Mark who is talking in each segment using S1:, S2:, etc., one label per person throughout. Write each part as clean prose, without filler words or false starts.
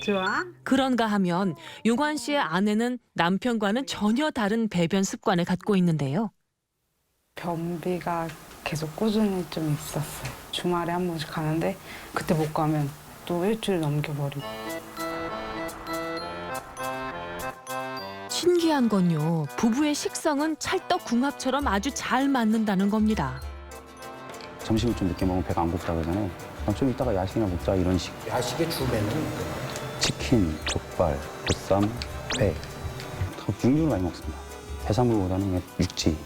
S1: 좋아?
S2: 그런가 하면 용환 씨의 아내는 남편과는 전혀 다른 배변 습관을 갖고 있는데요.
S1: 변비가 계속 꾸준히 좀 있었어요. 주말에 한 번씩 가는데 그때 못 가면 또 일주일 넘겨버리고.
S2: 신기한 건요. 부부의 식성은 찰떡궁합처럼 아주 잘 맞는다는 겁니다.
S3: 점심을 좀 늦게 먹으면 배가 안 고프다 그러잖아요. 좀 이따가 야식이나 먹자 이런 식.
S4: 야식의 주메뉴는
S3: 치킨, 족발, 보쌈, 회. 다 육류를 많이 먹습니다. 해산물보다는 그냥 육지.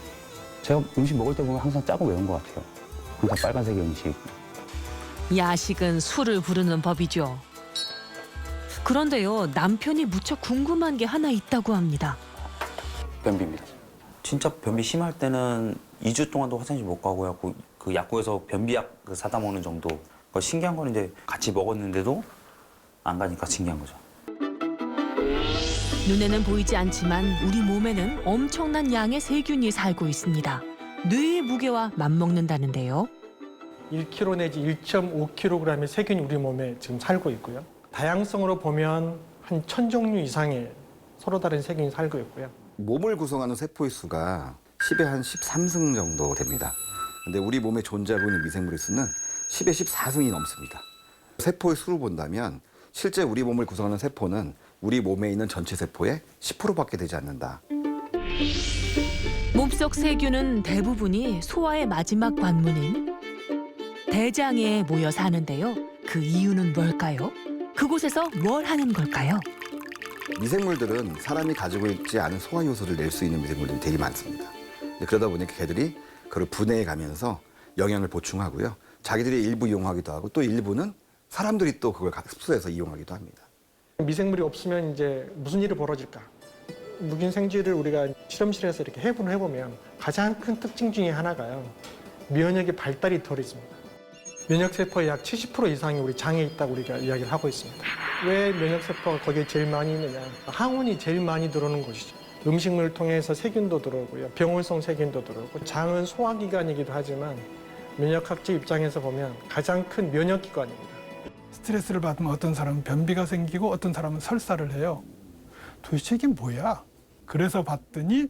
S3: 제가 음식 먹을 때 보면 항상 짜고 매운 것 같아요. 항상 빨간색의 음식.
S2: 야식은 술을 부르는 법이죠. 그런데요. 남편이 무척 궁금한 게 하나 있다고 합니다.
S3: 변비입니다.
S5: 진짜 변비 심할 때는 2주 동안도 화장실 못 가고요. 그 약국에서 변비약 사다 먹는 정도. 신기한 건 이제 같이 먹었는데도 안 가니까 신기한 거죠.
S2: 눈에는 보이지 않지만 우리 몸에는 엄청난 양의 세균이 살고 있습니다. 뇌의 무게와 맞먹는다는데요.
S6: 1kg 내지 1.5kg의 세균이 우리 몸에 지금 살고 있고요. 다양성으로 보면 한 1000종류 이상의 서로 다른 세균이 살고 있고요.
S7: 몸을 구성하는 세포의 수가 10에 한 13승 정도 됩니다. 근데 우리 몸에 존재하고 있는 미생물의 수는 10에 14승이 넘습니다. 세포의 수를 본다면 실제 우리 몸을 구성하는 세포는 우리 몸에 있는 전체 세포의 10%밖에 되지 않는다.
S2: 몸속 세균은 대부분이 소화의 마지막 관문인 대장에 모여 사는데요. 그 이유는 뭘까요? 그곳에서 뭘 하는 걸까요?
S7: 미생물들은 사람이 가지고 있지 않은 소화 요소를 낼 수 있는 미생물들이 되게 많습니다. 그러다 보니까 걔들이 그걸 분해해 가면서 영양을 보충하고요. 자기들이 일부 이용하기도 하고 또 일부는 사람들이 또 그걸 흡수해서 이용하기도 합니다.
S6: 미생물이 없으면 이제 무슨 일이 벌어질까? 묵인 생쥐를 우리가 실험실에서 이렇게 해분을 해보면 가장 큰 특징 중에 하나가요. 면역의 발달이 덜 있습니다. 면역세포의 약 70% 이상이 우리 장에 있다고 우리가 이야기를 하고 있습니다. 왜 면역세포가 거기에 제일 많이 있느냐? 항원이 제일 많이 들어오는 곳이죠. 음식물을 통해서 세균도 들어오고요. 병원성 세균도 들어오고 장은 소화기관이기도 하지만 면역학적 입장에서 보면 가장 큰 면역기관입니다.
S8: 스트레스를 받으면 어떤 사람은 변비가 생기고 어떤 사람은 설사를 해요. 도대체 이게 뭐야? 그래서 봤더니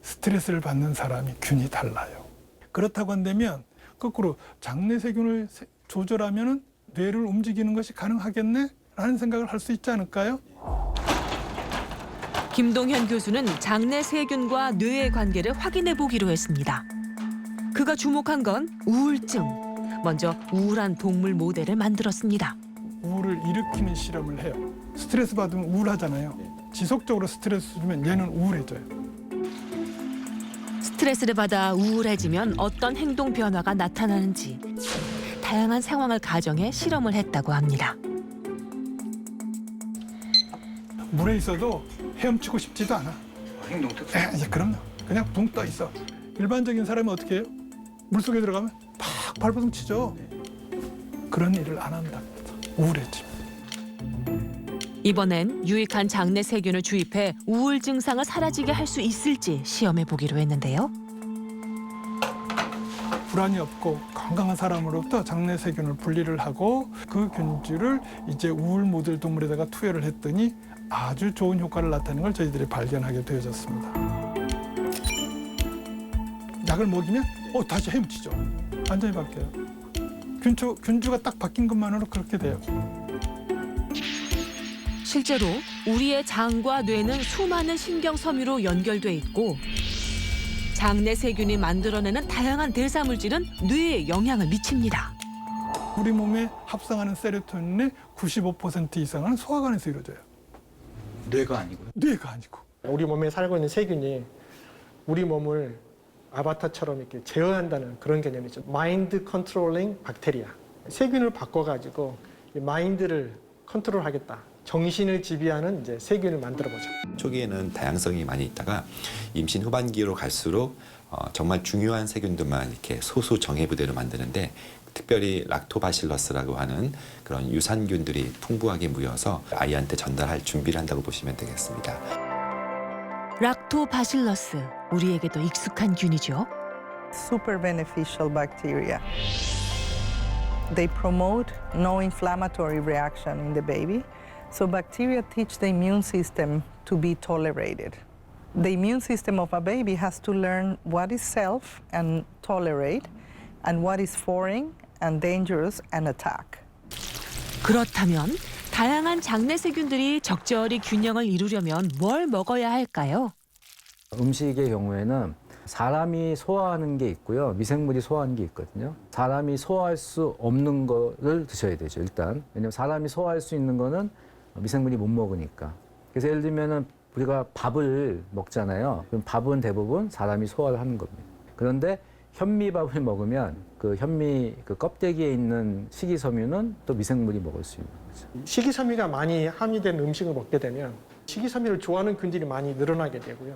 S8: 스트레스를 받는 사람이 균이 달라요. 그렇다고 한다면 거꾸로 장내 세균을 조절하면 뇌를 움직이는 것이 가능하겠네? 라는 생각을 할 수 있지 않을까요?
S2: 김동현 교수는 장내 세균과 뇌의 관계를 확인해 보기로 했습니다. 그가 주목한 건 우울증. 먼저 우울한 동물 모델을 만들었습니다.
S8: 우울을 일으키는 실험을 해요. 스트레스 받으면 우울하잖아요. 지속적으로 스트레스 주면 얘는 우울해져요.
S2: 스트레스를 받아 우울해지면 어떤 행동 변화가 나타나는지 다양한 상황을 가정해 실험을 했다고 합니다.
S8: 물에 있어도 헤엄치고 싶지도 않아.
S4: 행동 특성.
S8: 그럼요. 그냥 붕 떠 있어. 일반적인 사람은 어떻게 해요? 물속에 들어가면 팍 발버둥 치죠. 그런 일을 안 한답니다. 우울해짐.
S2: 이번엔 유익한 장내 세균을 주입해 우울 증상을 사라지게 할 수 있을지 시험해 보기로 했는데요.
S8: 불안이 없고 건강한 사람으로부터 장내 세균을 분리를 하고 그 균주를 이제 우울 모델 동물에다가 투여를 했더니 아주 좋은 효과를 나타내는 걸 저희들이 발견하게 되어졌습니다. 약을 먹이면 다시 헤엄치죠. 완전히 바뀌어요. 균주가 딱 바뀐 것만으로 그렇게 돼요.
S2: 실제로 우리의 장과 뇌는 수많은 신경 섬유로 연결돼 있고 장내 세균이 만들어내는 다양한 대사 물질은 뇌에 영향을 미칩니다.
S8: 우리 몸에 합성하는 세로토닌의 95% 이상은 소화관에서 이루어져요.
S4: 뇌가 아니고요.
S8: 뇌가 아니고.
S6: 우리 몸에 살고 있는 세균이 우리 몸을 아바타처럼 이렇게 제어한다는 그런 개념이죠. 마인드 컨트롤링 박테리아. 세균을 바꿔가지고 이 마인드를 컨트롤하겠다. 정신을 지배하는 이제 세균을 만들어보자.
S9: 초기에는 다양성이 많이 있다가 임신 후반기로 갈수록 정말 중요한 세균들만 이렇게 소수 정예 부대로 만드는데 특별히 락토바실러스라고 하는 그런 유산균들이 풍부하게 모여서 아이한테 전달할 준비를 한다고 보시면 되겠습니다.
S2: 락토바실러스, 우리에게도 익숙한 균이죠.
S10: Super beneficial bacteria. They promote no inflammatory reaction in the baby. So bacteria teach the immune system to be tolerated. The immune system of a baby has to learn what is self and tolerate, and what is foreign and dangerous and attack.
S2: 그렇다면 다양한 장내 세균들이 적절히 균형을 이루려면 뭘 먹어야 할까요?
S11: 음식의 경우에는 사람이 소화하는 게 있고요. 미생물이 소화하는 게 있거든요. 사람이 소화할 수 없는 거를 드셔야 되죠, 일단. 왜냐하면 사람이 소화할 수 있는 거는 미생물이 못 먹으니까. 그래서 예를 들면은 우리가 밥을 먹잖아요. 그럼 밥은 대부분 사람이 소화를 하는 겁니다. 그런데 현미밥을 먹으면 그 현미 그 껍데기에 있는 식이섬유는 또 미생물이 먹을 수 있는 거죠.
S6: 식이섬유가 많이 함유된 음식을 먹게 되면 식이섬유를 좋아하는 균들이 많이 늘어나게 되고요.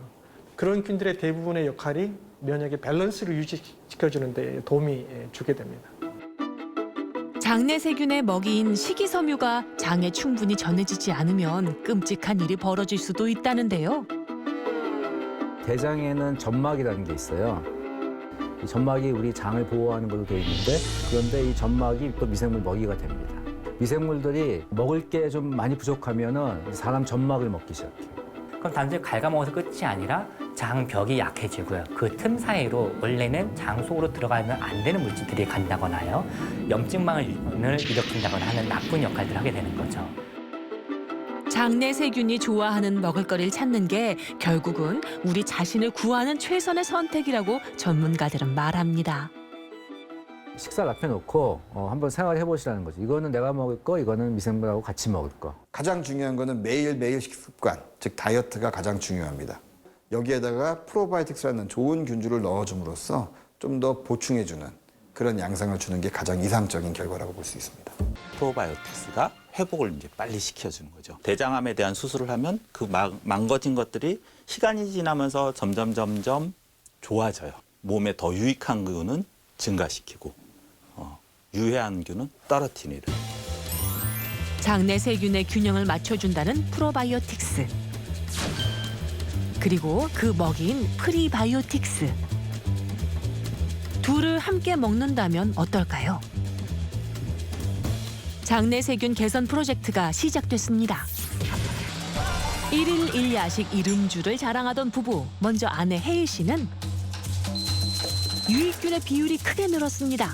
S6: 그런 균들의 대부분의 역할이 면역의 밸런스를 유지시켜주는 데 도움이 주게 됩니다.
S2: 장내 세균의 먹이인 식이섬유가 장에 충분히 전해지지 않으면 끔찍한 일이 벌어질 수도 있다는데요.
S11: 대장에는 점막이라는 게 있어요. 이 점막이 우리 장을 보호하는 걸로 되어 있는데, 그런데 이 점막이 또 미생물 먹이가 됩니다. 미생물들이 먹을 게 좀 많이 부족하면은 사람 점막을 먹기 시작해요.
S12: 그럼 단순히 갉아먹어서 끝이 아니라 장벽이 약해지고요. 그 틈 사이로 원래는 장 속으로 들어가면 안 되는 물질들이 간다거나요. 염증망을 일으킨다거나 하는 나쁜 역할들을 하게 되는 거죠.
S2: 장내 세균이 좋아하는 먹을거리를 찾는 게 결국은 우리 자신을 구하는 최선의 선택이라고 전문가들은 말합니다.
S11: 식사를 앞에 놓고 한번 생각해 보시라는 거죠. 이거는 내가 먹을 거, 이거는 미생물하고 같이 먹을 거.
S7: 가장 중요한 거는 매일매일 식습관, 즉 다이어트가 가장 중요합니다. 여기에다가 프로바이오틱스라는 좋은 균주를 넣어줌으로써 좀 더 보충해주는 그런 양상을 주는 게 가장 이상적인 결과라고 볼 수 있습니다.
S13: 프로바이오틱스가 회복을 이제 빨리 시켜주는 거죠. 대장암에 대한 수술을 하면 그 망가진 것들이 시간이 지나면서 점점 좋아져요. 몸에 더 유익한 균은 증가시키고 유해한 균은 떨어뜨리는.
S2: 장내 세균의 균형을 맞춰준다는 프로바이오틱스. 그리고 그 먹이인 프리바이오틱스. 둘을 함께 먹는다면 어떨까요? 장내 세균 개선 프로젝트가 시작됐습니다. 1일 1야식 이름주를 자랑하던 부부. 먼저 아내 혜일 씨는 유익균의 비율이 크게 늘었습니다.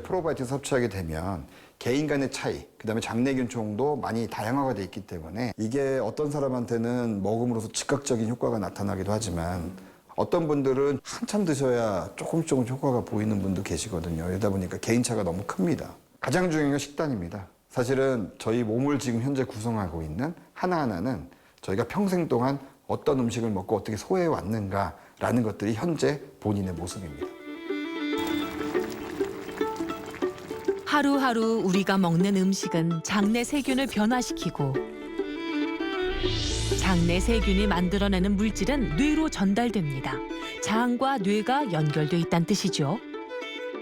S7: 프로바이오틱스 섭취하게 되면 개인 간의 차이, 그다음에 장내균총도 많이 다양화가 돼 있기 때문에 이게 어떤 사람한테는 먹음으로써 즉각적인 효과가 나타나기도 하지만 어떤 분들은 한참 드셔야 조금씩 효과가 보이는 분도 계시거든요. 이러다 보니까 개인차가 너무 큽니다. 가장 중요한 건 식단입니다. 사실은 저희 몸을 지금 현재 구성하고 있는 하나하나는 저희가 평생 동안 어떤 음식을 먹고 어떻게 소화해 왔는가라는 것들이 현재 본인의 모습입니다.
S2: 하루하루 우리가 먹는 음식은 장내 세균을 변화시키고 장내 세균이 만들어내는 물질은 뇌로 전달됩니다. 장과 뇌가 연결돼 있다는 뜻이죠.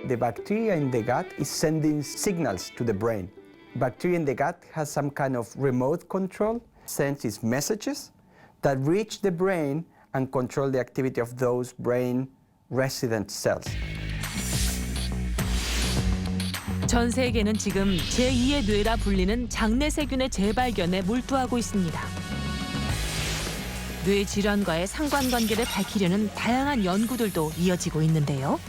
S14: The bacteria in the gut is sending signals to the brain. Bacteria in the gut has some kind of remote control, sends its messages that reach the brain and control the activity of those brain resident cells.
S2: 전 세계는 지금 제2의 뇌라 불리는 장내 세균의 재발견에 몰두하고 있습니다. 뇌 질환과의 상관관계를 밝히려는 다양한 연구들도 이어지고 있는데요.